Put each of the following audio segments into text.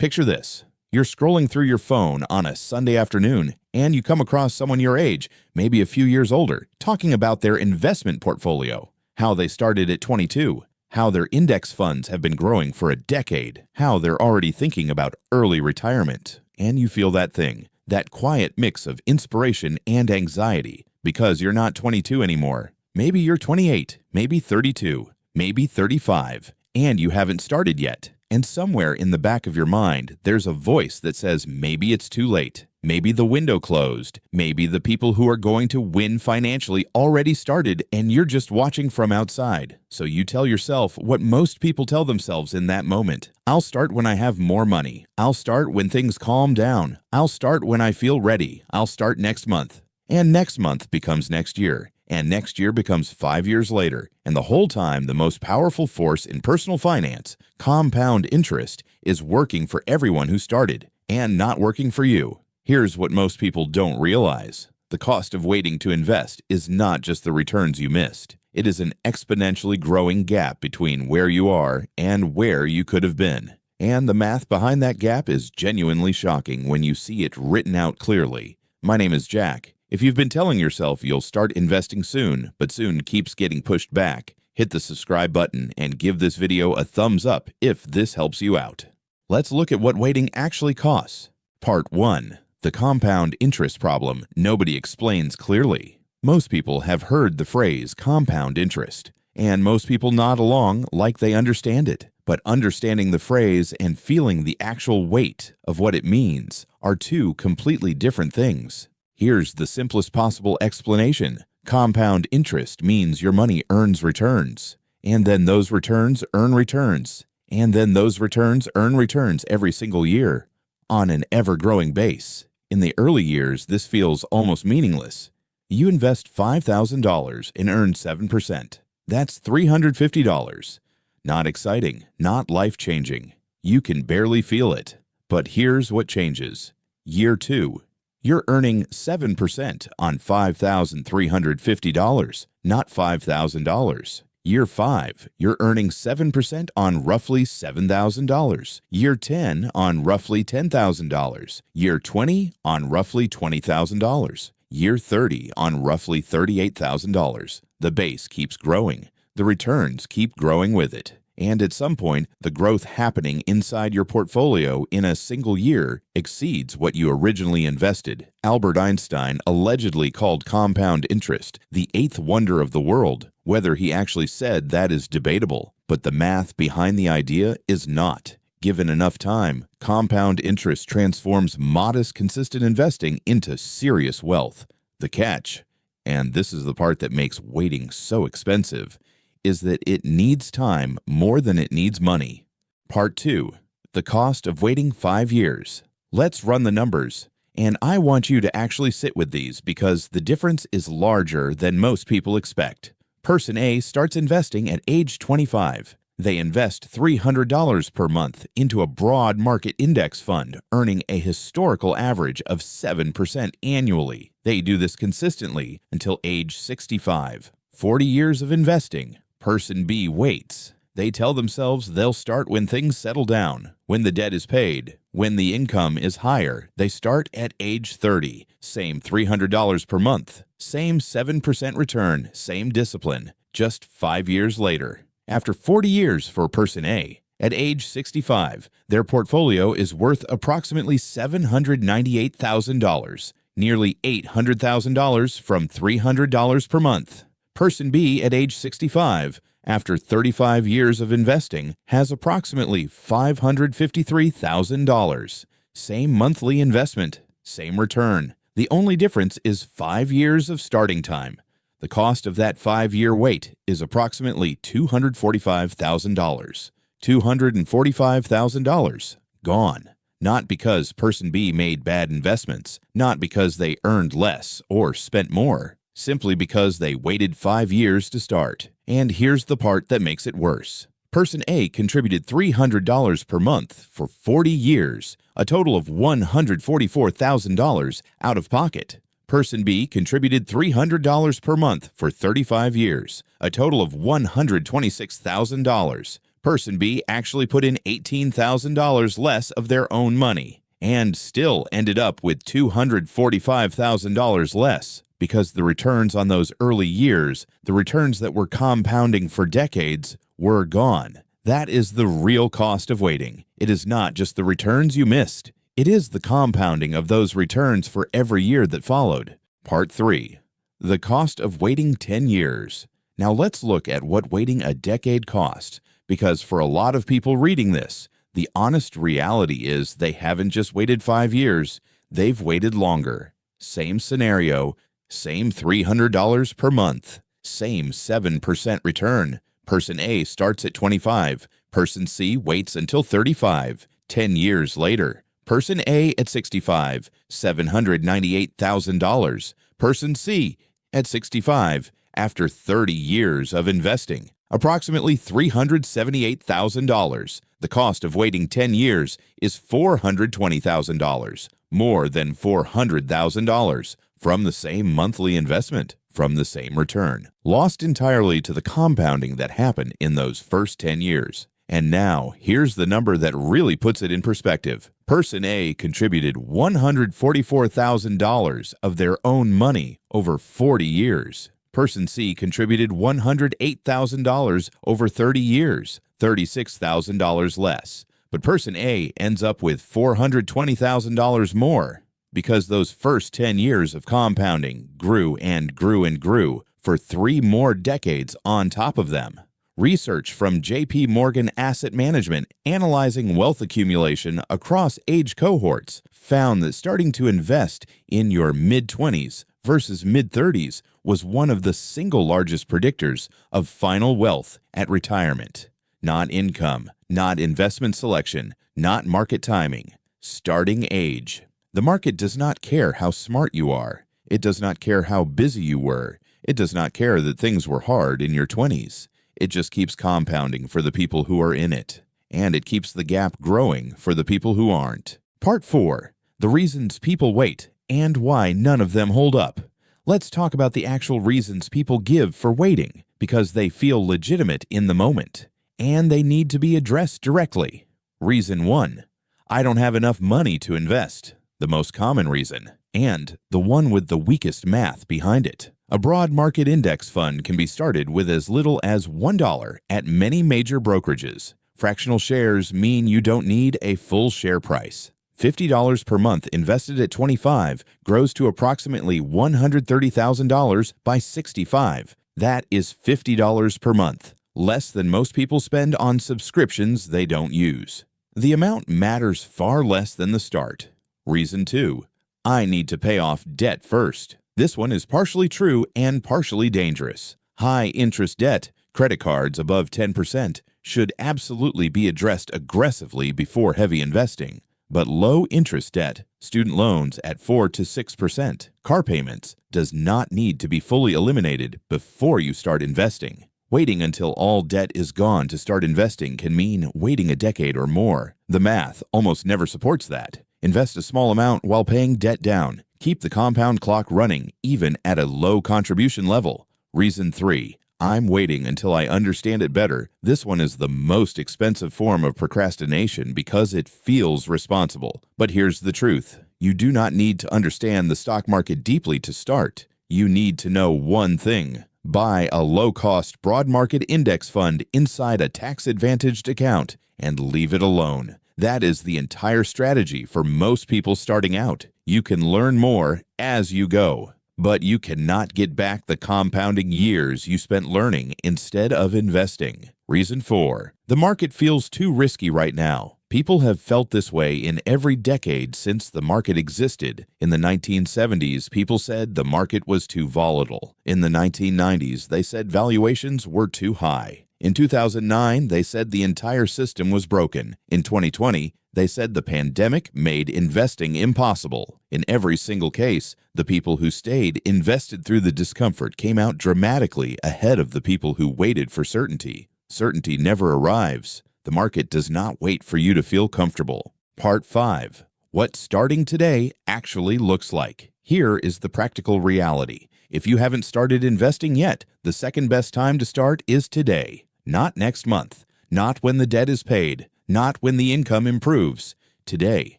Picture this. You're scrolling through your phone on a Sunday afternoon, and you come across someone your age, maybe a few years older, talking about their investment portfolio, how they started at 22, how their index funds have been growing for a decade, how they're already thinking about early retirement, and you feel that thing, that quiet mix of inspiration and anxiety, because you're not 22 anymore. Maybe you're 28, maybe 32, maybe 35, and you haven't started yet. And somewhere in the back of your mind, there's a voice that says maybe it's too late. Maybe the window closed. Maybe the people who are going to win financially already started and you're just watching from outside. So you tell yourself what most people tell themselves in that moment. I'll start when I have more money. I'll start when things calm down. I'll start when I feel ready. I'll start next month. And next month becomes next year. And next year becomes 5 years later. And the whole time, the most powerful force in personal finance, compound interest, is working for everyone who started and not working for you. Here's what most people don't realize. The cost of waiting to invest is not just the returns you missed. It is an exponentially growing gap between where you are and where you could have been. And the math behind that gap is genuinely shocking when you see it written out clearly. My name is Jack. If you've been telling yourself you'll start investing soon, but soon keeps getting pushed back, hit the subscribe button and give this video a thumbs up if this helps you out. Let's look at what waiting actually costs. Part 1. The compound interest problem nobody explains clearly. Most people have heard the phrase compound interest, and most people nod along like they understand it. But understanding the phrase and feeling the actual weight of what it means are two completely different things. Here's the simplest possible explanation. Compound interest means your money earns returns, and then those returns earn returns, and then those returns earn returns every single year on an ever-growing base. In the early years, this feels almost meaningless. You invest $5,000 and earn 7%. That's $350. Not exciting, not life-changing. You can barely feel it. But here's what changes. Year 2. You're earning 7% on $5,350, not $5,000. Year 5, you're earning 7% on roughly $7,000. Year 10 on roughly $10,000. Year 20 on roughly $20,000. Year 30 on roughly $38,000. The base keeps growing. The returns keep growing with it. And at some point, the growth happening inside your portfolio in a single year exceeds what you originally invested. Albert Einstein allegedly called compound interest the eighth wonder of the world. Whether he actually said that is debatable, but the math behind the idea is not. Given enough time, compound interest transforms modest, consistent investing into serious wealth. The catch, and this is the part that makes waiting so expensive, is that it needs time more than it needs money. Part 2. The cost of waiting 5 years. Let's run the numbers. And I want you to actually sit with these because the difference is larger than most people expect. Person A starts investing at age 25. They invest $300 per month into a broad market index fund, earning a historical average of 7% annually. They do this consistently until age 65. 40 years of investing. Person B waits. They tell themselves they'll start when things settle down, when the debt is paid, when the income is higher. They start at age 30. Same $300 per month. Same 7% return. Same discipline. Just 5 years later. After 40 years for person A, at age 65, their portfolio is worth approximately $798,000, nearly $800,000 from $300 per month. Person B at age 65, after 35 years of investing, has approximately $553,000. Same monthly investment, same return. The only difference is 5 years of starting time. The cost of that 5-year wait is approximately $245,000. $245,000 gone. Not because person B made bad investments, not because they earned less or spent more. Simply because they waited 5 years to start. And here's the part that makes it worse. Person A contributed $300 per month for 40 years, a total of $144,000 out of pocket. Person B contributed $300 per month for 35 years, a total of $126,000. Person B actually put in $18,000 less of their own money and still ended up with $245,000 less because the returns on those early years, the returns that were compounding for decades, were gone. That is the real cost of waiting. It is not just the returns you missed. It is the compounding of those returns for every year that followed. Part 3. The cost of waiting 10 years. Now let's look at what waiting a decade cost, because for a lot of people reading this, the honest reality is they haven't just waited 5 years, they've waited longer. Same scenario, same $300 per month, same 7% return. Person A starts at 25, person C waits until 35, 10 years later. Person A at 65, $798,000. Person C at 65, after 30 years of investing, approximately $378,000. The cost of waiting 10 years is $420,000, more than $400,000 from the same monthly investment, from the same return, lost entirely to the compounding that happened in those first 10 years. And now, here's the number that really puts it in perspective. Person A contributed $144,000 of their own money over 40 years. Person C contributed $108,000 over 30 years, $36,000 less. But person A ends up with $420,000 more because those first 10 years of compounding grew and grew and grew for 3 more decades on top of them. Research from J.P. Morgan Asset Management analyzing wealth accumulation across age cohorts found that starting to invest in your mid-20s versus mid-30s was one of the single largest predictors of final wealth at retirement. Not income, not investment selection, not market timing, starting age. The market does not care how smart you are. It does not care how busy you were. It does not care that things were hard in your 20s. It just keeps compounding for the people who are in it. And it keeps the gap growing for the people who aren't. Part 4. The reasons people wait and why none of them hold up. Let's talk about the actual reasons people give for waiting, because they feel legitimate in the moment, and they need to be addressed directly. Reason 1. I don't have enough money to invest. The most common reason, and the one with the weakest math behind it. A broad market index fund can be started with as little as $1 at many major brokerages. Fractional shares mean you don't need a full share price. $50 per month invested at 25 grows to approximately $130,000 by 65. That is $50 per month, less than most people spend on subscriptions they don't use. The amount matters far less than the start. Reason 2. I need to pay off debt first. This one is partially true and partially dangerous. High-interest debt, credit cards above 10%, should absolutely be addressed aggressively before heavy investing. But low-interest debt, student loans at 4 to 6%, car payments, does not need to be fully eliminated before you start investing. Waiting until all debt is gone to start investing can mean waiting a decade or more. The math almost never supports that. Invest a small amount while paying debt down. Keep the compound clock running, even at a low contribution level. Reason 3. I'm waiting until I understand it better. This one is the most expensive form of procrastination because it feels responsible. But here's the truth. You do not need to understand the stock market deeply to start. You need to know one thing. Buy a low-cost broad market index fund inside a tax-advantaged account and leave it alone. That is the entire strategy for most people starting out. You can learn more as you go, but you cannot get back the compounding years you spent learning instead of investing. Reason 4. The market feels too risky right now. People have felt this way in every decade since the market existed. In the 1970s, people said the market was too volatile. In the 1990s, they said valuations were too high. In 2009, they said the entire system was broken. In 2020, they said the pandemic made investing impossible. In every single case, the people who stayed invested through the discomfort came out dramatically ahead of the people who waited for certainty. Certainty never arrives. The market does not wait for you to feel comfortable. Part 5. What starting today actually looks like. Here is the practical reality. If you haven't started investing yet, the second best time to start is today. Not next month, not when the debt is paid, not when the income improves. Today,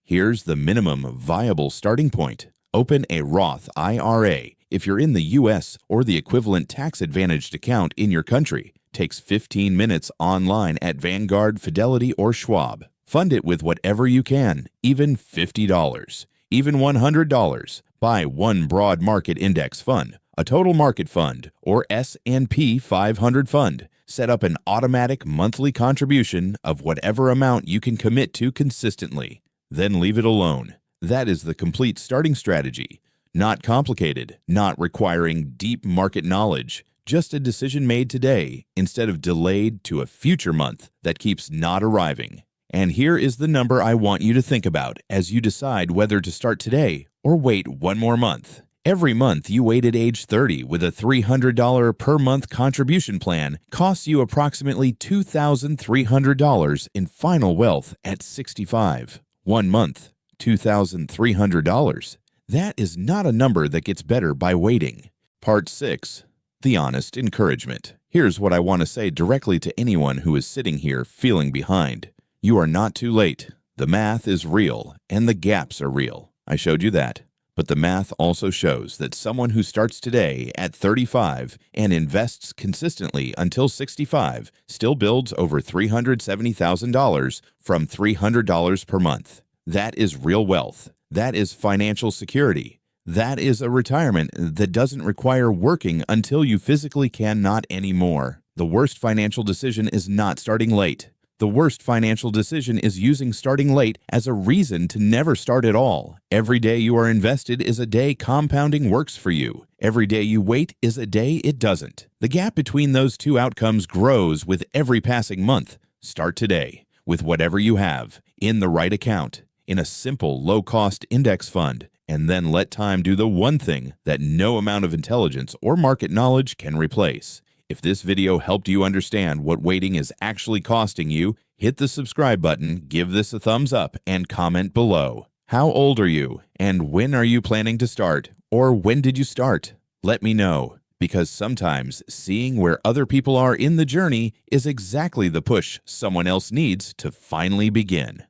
here's the minimum viable starting point. Open a Roth IRA if you're in the U.S. or the equivalent tax-advantaged account in your country. Takes 15 minutes online at Vanguard, Fidelity, or Schwab. Fund it with whatever you can, even $50, even $100. Buy one broad market index fund, a total market fund, or S&P 500 fund. Set up an automatic monthly contribution of whatever amount you can commit to consistently. Then leave it alone. That is the complete starting strategy. Not complicated, not requiring deep market knowledge. Just a decision made today instead of delayed to a future month that keeps not arriving. And here is the number I want you to think about as you decide whether to start today or wait one more month. Every month you wait at age 30 with a $300 per month contribution plan costs you approximately $2,300 in final wealth at 65. 1 month, $2,300. That is not a number that gets better by waiting. Part 6. The honest encouragement. Here's what I want to say directly to anyone who is sitting here feeling behind. You are not too late. The math is real, and the gaps are real. I showed you that. But the math also shows that someone who starts today at 35 and invests consistently until 65 still builds over $370,000 from $300 per month. That is real wealth. That is financial security. That is a retirement that doesn't require working until you physically cannot anymore. The worst financial decision is not starting late. The worst financial decision is using starting late as a reason to never start at all. Every day you are invested is a day compounding works for you. Every day you wait is a day it doesn't. The gap between those two outcomes grows with every passing month. Start today with whatever you have, in the right account, in a simple, low-cost index fund, and then let time do the one thing that no amount of intelligence or market knowledge can replace. If this video helped you understand what waiting is actually costing you, hit the subscribe button, give this a thumbs up, and comment below. How old are you, and when are you planning to start? Or when did you start? Let me know, because sometimes seeing where other people are in the journey is exactly the push someone else needs to finally begin.